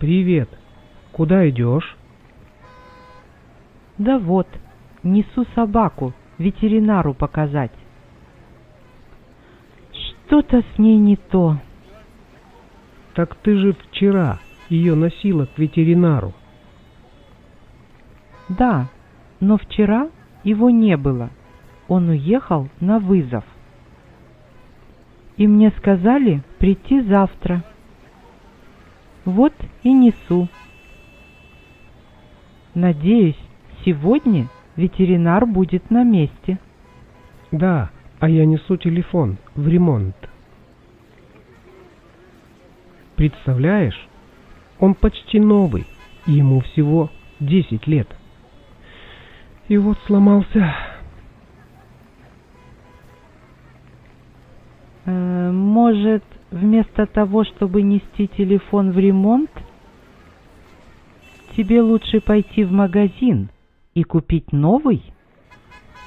Привет. Куда идешь? Да вот, несу собаку ветеринару показать. Что-то с ней не то. Так ты же вчера ее носила к ветеринару. Да, но вчера его не было. Он уехал на вызов. И мне сказали прийти завтра. Вот и несу. Надеюсь, сегодня ветеринар будет на месте. Да, а я несу телефон в ремонт. Представляешь, он почти новый, ему всего 10 лет. И вот сломался. Может, вместо того, чтобы нести телефон в ремонт, тебе лучше пойти в магазин и купить новый?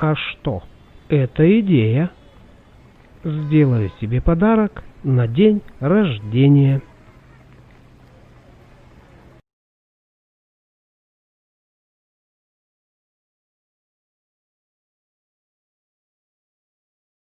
А что? Это идея. Сделаю себе подарок на день рождения.